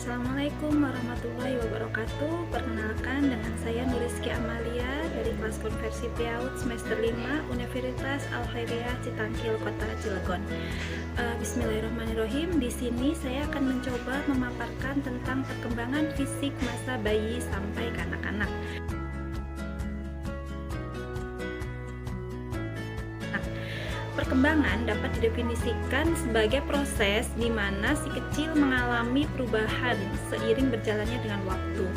Assalamualaikum warahmatullahi wabarakatuh. Perkenalkan, dengan saya Nurizky Amalia dari kelas konversi PIAUD semester 5 Universitas Al Khairiyah Citangkil, Kota Cilegon. Bismillahirrahmanirrahim. Di sini saya akan mencoba memaparkan tentang perkembangan fisik masa bayi sampai kanak-kanak. Perkembangan dapat didefinisikan sebagai proses di mana si kecil mengalami perubahan seiring berjalannya dengan waktu.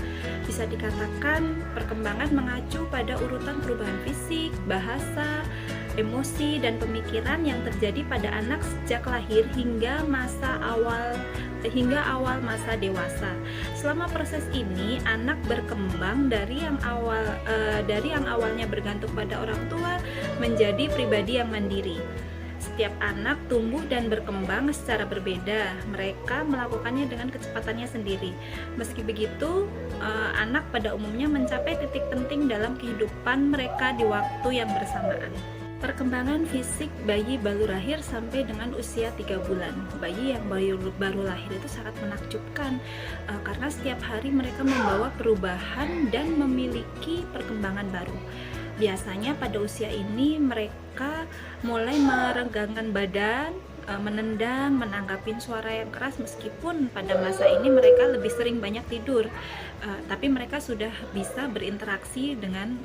Bisa dikatakan perkembangan mengacu pada urutan perubahan fisik, bahasa, emosi, dan pemikiran yang terjadi pada anak sejak lahir hingga awal masa dewasa. Selama proses ini, anak berkembang dari yang awalnya bergantung pada orang tua menjadi pribadi yang mandiri. Setiap anak tumbuh dan berkembang secara berbeda. Mereka melakukannya dengan kecepatannya sendiri. Meski begitu, anak pada umumnya mencapai titik penting dalam kehidupan mereka di waktu yang bersamaan. Perkembangan fisik bayi baru lahir sampai dengan usia 3 bulan. Bayi yang baru lahir itu sangat menakjubkan karena setiap hari mereka membawa perubahan dan memiliki perkembangan baru. Biasanya pada usia ini mereka mulai meregangkan badan, menendang, menanggapin suara yang keras, meskipun pada masa ini mereka lebih sering banyak tidur, tapi mereka sudah bisa berinteraksi dengan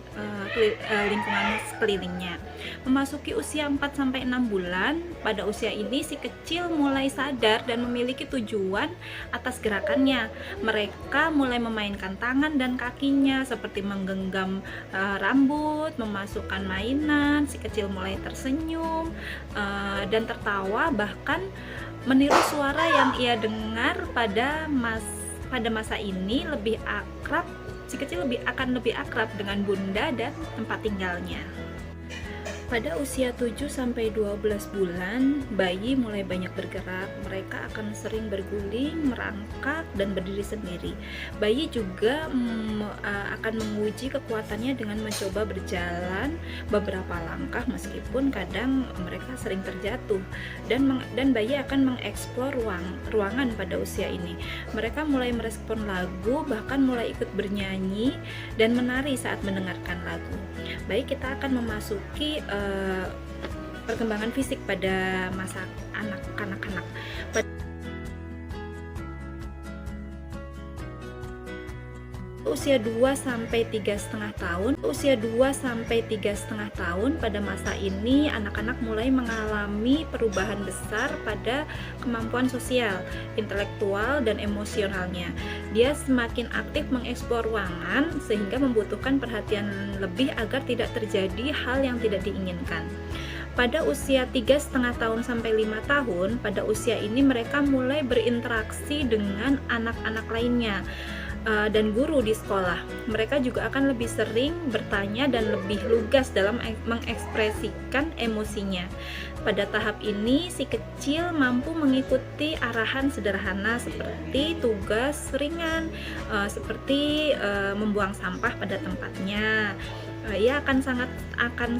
lingkungan sekelilingnya. Memasuki usia 4-6 bulan, pada usia ini si kecil mulai sadar dan memiliki tujuan atas gerakannya. Mereka mulai memainkan tangan dan kakinya seperti menggenggam rambut, memasukkan mainan. Si kecil mulai tersenyum dan tertawa, bahkan meniru suara yang ia dengar. Pada masa ini si kecil akan lebih akrab dengan bunda dan tempat tinggalnya. Pada usia 7-12 bulan, bayi mulai banyak bergerak. Mereka akan sering berguling, merangkak, dan berdiri sendiri. Bayi juga akan menguji kekuatannya dengan mencoba berjalan beberapa langkah, meskipun kadang mereka sering terjatuh. Dan bayi akan mengeksplor ruangan pada usia ini. Mereka mulai merespon lagu, bahkan mulai ikut bernyanyi dan menari saat mendengarkan lagu. Baik, kita akan memasuki perkembangan fisik pada masa kanak-kanak. Usia 2-3,5 tahun, pada masa ini anak-anak mulai mengalami perubahan besar pada kemampuan sosial, intelektual, dan emosionalnya. Dia semakin aktif mengeksplor ruangan sehingga membutuhkan perhatian lebih agar tidak terjadi hal yang tidak diinginkan. Pada usia 3,5 tahun sampai 5 tahun, pada usia ini mereka mulai berinteraksi dengan anak-anak lainnya dan guru di sekolah. Mereka juga akan lebih sering bertanya dan lebih lugas dalam mengekspresikan emosinya. Pada tahap ini, si kecil mampu mengikuti arahan sederhana seperti tugas ringan, seperti membuang sampah pada tempatnya. Ia akan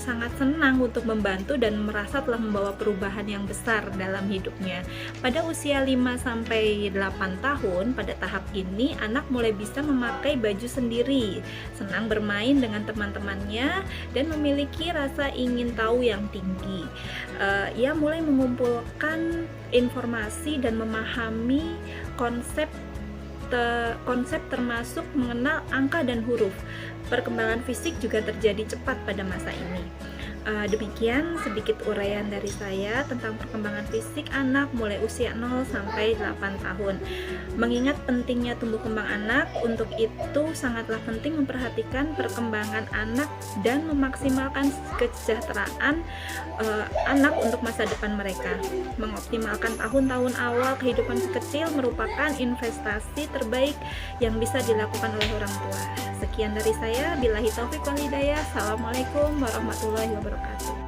sangat senang untuk membantu dan merasa telah membawa perubahan yang besar dalam hidupnya. Pada usia 5-8 tahun, pada tahap ini anak mulai bisa memakai baju sendiri, senang bermain dengan teman-temannya, dan memiliki rasa ingin tahu yang tinggi. Ia mulai mengumpulkan informasi dan memahami konsep termasuk mengenal angka dan huruf. Perkembangan fisik juga terjadi cepat pada masa ini. Demikian sedikit uraian dari saya tentang perkembangan fisik anak mulai usia 0-8 tahun. Mengingat pentingnya tumbuh kembang anak, untuk itu sangatlah penting memperhatikan perkembangan anak dan memaksimalkan kesejahteraan anak untuk masa depan mereka. Mengoptimalkan tahun-tahun awal kehidupan si kecil merupakan investasi terbaik yang bisa dilakukan oleh orang tua. Sekian dari saya, billahi taufiq wal hidayah. Assalamualaikum warahmatullahi wabarakatuh.